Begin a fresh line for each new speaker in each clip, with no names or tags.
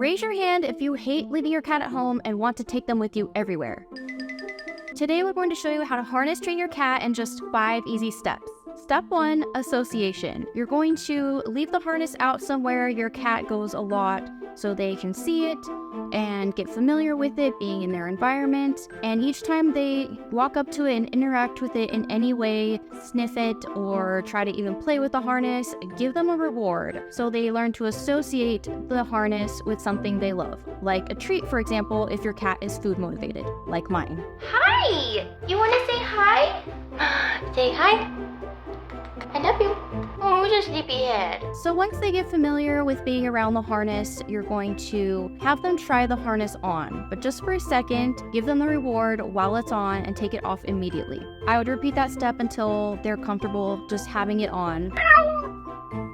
Raise your hand if you hate leaving your cat at home and want to take them with you everywhere. Today we're going to show you how to harness train your cat in just 5 easy steps. Step 1, association. You're going to leave the harness out somewhere your cat goes a lot so they can see it and get familiar with it being in their environment. And each time they walk up to it and interact with it in any way, sniff it or try to even play with the harness, give them a reward so they learn to associate the harness with something they love. Like a treat, for example, if your cat is food motivated, like mine.
Hi! You want to say hi? Say hi. I love you. Oh, just sleepyhead.
So once they get familiar with being around the harness, you're going to have them try the harness on. But just for a second, give them the reward while it's on and take it off immediately. I would repeat that step until they're comfortable just having it on.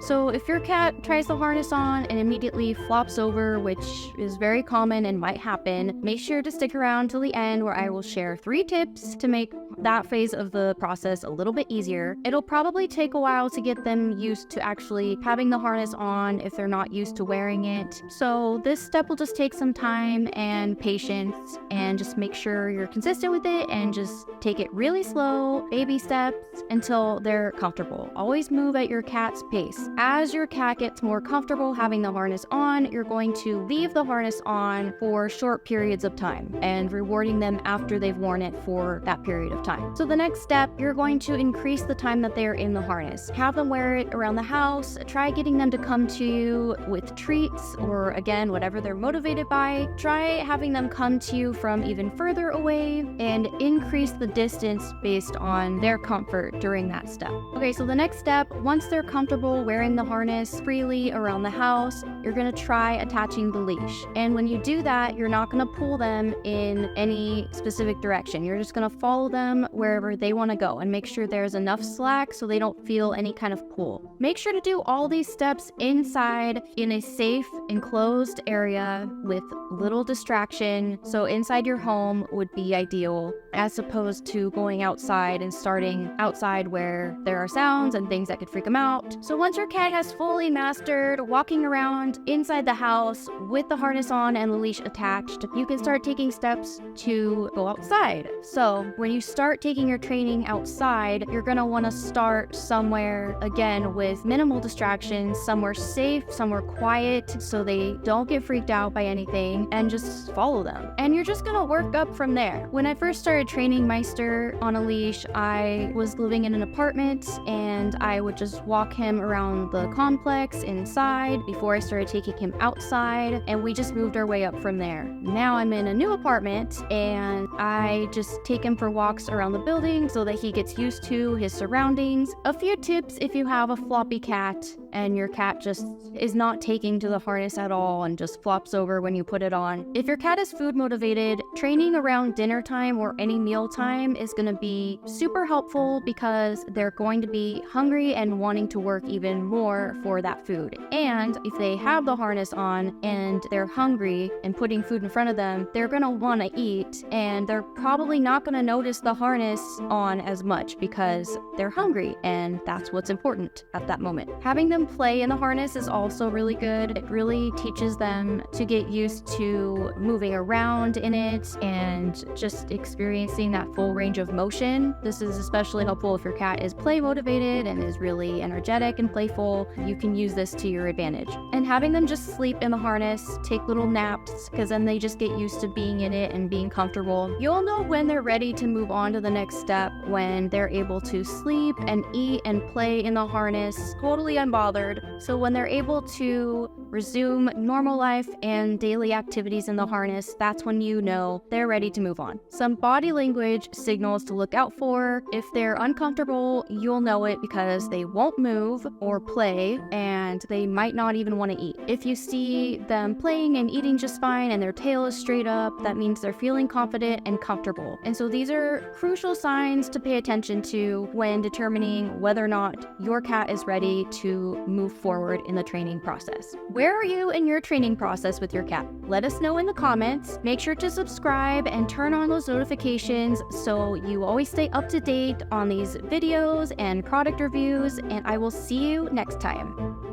So if your cat tries the harness on and immediately flops over, which is very common and might happen, make sure to stick around till the end where I will share 3 tips to make that phase of the process a little bit easier. It'll probably take a while to get them used to actually having the harness on if they're not used to wearing it. So this step will just take some time and patience, and just make sure you're consistent with it and just take it really slow, baby steps until they're comfortable. Always move at your cat's pace. As your cat gets more comfortable having the harness on, you're going to leave the harness on for short periods of time and rewarding them after they've worn it for that period of time. So the next step, you're going to increase the time that they're in the harness. Have them wear it around the house. Try getting them to come to you with treats or, again, whatever they're motivated by. Try having them come to you from even further away and increase the distance based on their comfort during that step. Okay, so the next step, once they're comfortable wearing the harness freely around the house, you're going to try attaching the leash. And when you do that, you're not going to pull them in any specific direction. You're just going to follow them wherever they want to go and make sure there's enough slack so they don't feel any kind of pull. Make sure to do all these steps inside in a safe, enclosed area with little distraction. So inside your home would be ideal, as opposed to going outside and starting outside where there are sounds and things that could freak them out. So once your cat has fully mastered walking around inside the house with the harness on and the leash attached, you can start taking steps to go outside. So when you start taking your training outside, you're going to want to start somewhere, again, with minimal distractions, somewhere safe, somewhere quiet, so they don't get freaked out by anything, and just follow them. And you're just going to work up from there. When I first started training Meister on a leash, I was living in an apartment and I would just walk him around the complex inside before I started taking him outside, and we just moved our way up from there. Now I'm in a new apartment and I just take him for walks around the building so that he gets used to his surroundings. A few tips if you have a floppy cat and your cat just is not taking to the harness at all and just flops over when you put it on. If your cat is food motivated, training around dinner time or any meal time is going to be super helpful because they're going to be hungry and wanting to work even more for that food. And if they have the harness on and they're hungry and putting food in front of them, they're going to want to eat, and they're probably not going to notice the harness on as much because they're hungry, and that's what's important at that moment. Having them play in the harness is also really good. It really teaches them to get used to moving around in it and just experiencing that full range of motion. This is especially helpful if your cat is play motivated and is really energetic and playful. You can use this to your advantage. And having them just sleep in the harness, take little naps, because then they just get used to being in it and being comfortable. You'll know when they're ready to move on to the next step when they're able to sleep and eat and play in the harness totally unbothered. So when they're able to resume normal life and daily activities in the harness, that's when you know they're ready to move on. Some body language signals to look out for. If they're uncomfortable, you'll know it because they won't move or play, and they might not even want to eat. If you see them playing and eating just fine and their tail is straight up, that means they're feeling confident and comfortable. And so these are crucial signs to pay attention to when determining whether or not your cat is ready to move forward in the training process. Where are you in your training process with your cat? Let us know in the comments. Make sure to subscribe and turn on those notifications so you always stay up to date on these videos and product reviews, and I will see you next time.